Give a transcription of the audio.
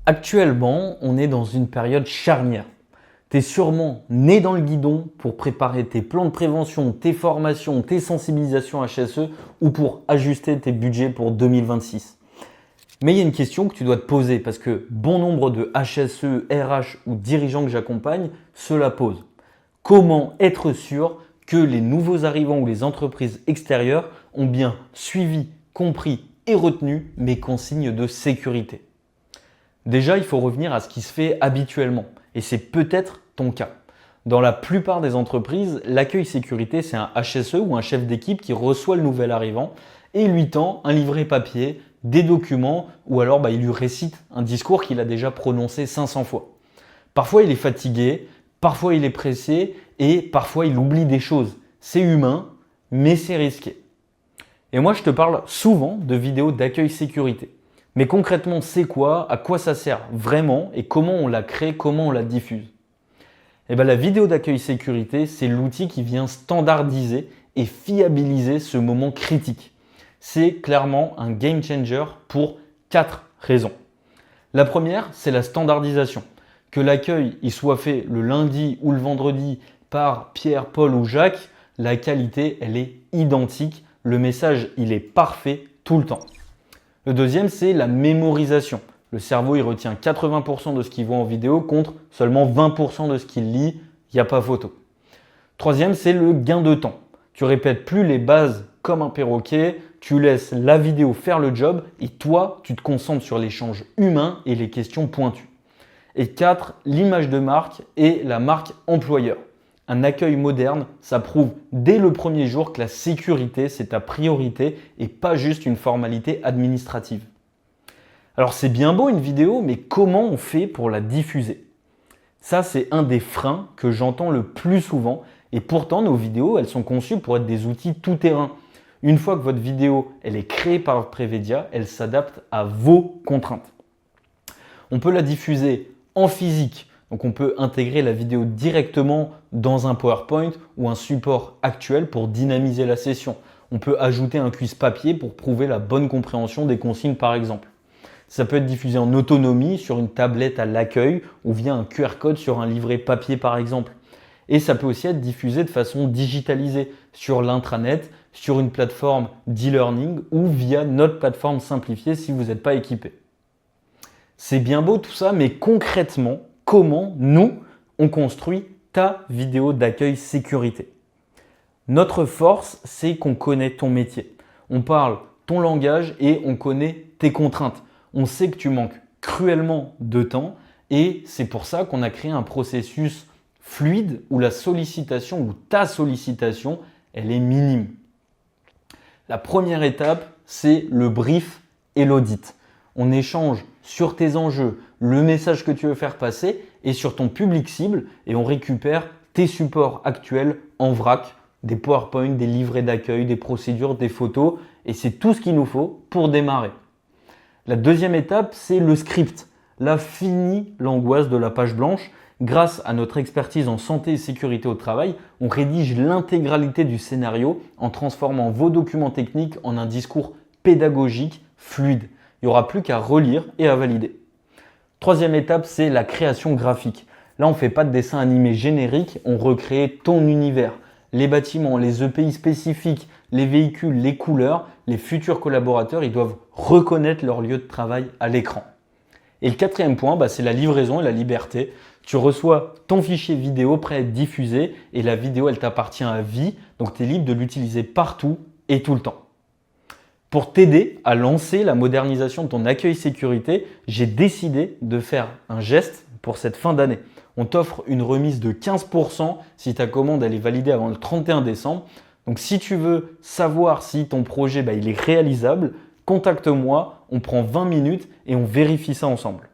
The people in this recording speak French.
Actuellement, on est dans une période charnière. Tu es sûrement né dans le guidon pour préparer tes plans de prévention, tes formations, tes sensibilisations HSE ou pour ajuster tes budgets pour 2026. Mais il y a une question que tu dois te poser parce que bon nombre de HSE, RH ou dirigeants que j'accompagne se la posent. Comment être sûr que les nouveaux arrivants ou les entreprises extérieures ont bien suivi, compris et retenu mes consignes de sécurité? Déjà, il faut revenir à ce qui se fait habituellement et c'est peut-être ton cas. Dans la plupart des entreprises, l'accueil sécurité, c'est un HSE ou un chef d'équipe qui reçoit le nouvel arrivant et lui tend un livret papier, des documents ou alors il lui récite un discours qu'il a déjà prononcé 500 fois. Parfois, il est fatigué, parfois il est pressé et parfois il oublie des choses. C'est humain, mais c'est risqué. Et moi, je te parle souvent de vidéos d'accueil sécurité. Mais concrètement, c'est quoi? À quoi ça sert vraiment? Et comment on la crée? Comment on la diffuse? La vidéo d'accueil sécurité, c'est l'outil qui vient standardiser et fiabiliser ce moment critique. C'est clairement un game changer pour 4 raisons. La première, c'est la standardisation. Que l'accueil il soit fait le lundi ou le vendredi par Pierre, Paul ou Jacques, la qualité, elle est identique. Le message, il est parfait tout le temps. Le deuxième, c'est la mémorisation. Le cerveau, il retient 80% de ce qu'il voit en vidéo contre seulement 20% de ce qu'il lit. Il n'y a pas photo. Troisième, c'est le gain de temps. Tu répètes plus les bases comme un perroquet, tu laisses la vidéo faire le job et toi, tu te concentres sur l'échange humain et les questions pointues. Et 4, l'image de marque et la marque employeur. Un accueil moderne, ça prouve dès le premier jour que la sécurité, c'est ta priorité et pas juste une formalité administrative. Alors c'est bien beau une vidéo, mais comment on fait pour la diffuser? Ça, c'est un des freins que j'entends le plus souvent et pourtant nos vidéos, elles sont conçues pour être des outils tout-terrain. Une fois que votre vidéo, elle est créée par Prevedia, elle s'adapte à vos contraintes. On peut la diffuser en physique. Donc on peut intégrer la vidéo directement dans un PowerPoint ou un support actuel pour dynamiser la session. On peut ajouter un quiz papier pour prouver la bonne compréhension des consignes par exemple. Ça peut être diffusé en autonomie sur une tablette à l'accueil ou via un QR code sur un livret papier par exemple. Et ça peut aussi être diffusé de façon digitalisée sur l'intranet, sur une plateforme d'e-learning ou via notre plateforme simplifiée si vous n'êtes pas équipé. C'est bien beau tout ça, mais concrètement, comment nous, on construit ta vidéo d'accueil sécurité? Notre force, c'est qu'on connaît ton métier. On parle ton langage et on connaît tes contraintes. On sait que tu manques cruellement de temps et c'est pour ça qu'on a créé un processus fluide où la sollicitation ou ta sollicitation, elle est minime. La première étape, c'est le brief et l'audit. On échange sur tes enjeux, le message que tu veux faire passer et sur ton public cible et on récupère tes supports actuels en vrac, des PowerPoint, des livrets d'accueil, des procédures, des photos et c'est tout ce qu'il nous faut pour démarrer. La deuxième étape, c'est le script. Là, fini l'angoisse de la page blanche. Grâce à notre expertise en santé et sécurité au travail, on rédige l'intégralité du scénario en transformant vos documents techniques en un discours pédagogique fluide. Il n'y aura plus qu'à relire et à valider. Troisième étape, c'est la création graphique. Là, on ne fait pas de dessin animé générique, on recrée ton univers. Les bâtiments, les EPI spécifiques, les véhicules, les couleurs, les futurs collaborateurs, ils doivent reconnaître leur lieu de travail à l'écran. Et le quatrième point, c'est la livraison et la liberté. Tu reçois ton fichier vidéo prêt à être diffusé et la vidéo, elle t'appartient à vie, donc tu es libre de l'utiliser partout et tout le temps. Pour t'aider à lancer la modernisation de ton accueil sécurité, j'ai décidé de faire un geste pour cette fin d'année. On t'offre une remise de 15% si ta commande elle est validée avant le 31 décembre. Donc si tu veux savoir si ton projet il est réalisable, contacte-moi, on prend 20 minutes et on vérifie ça ensemble.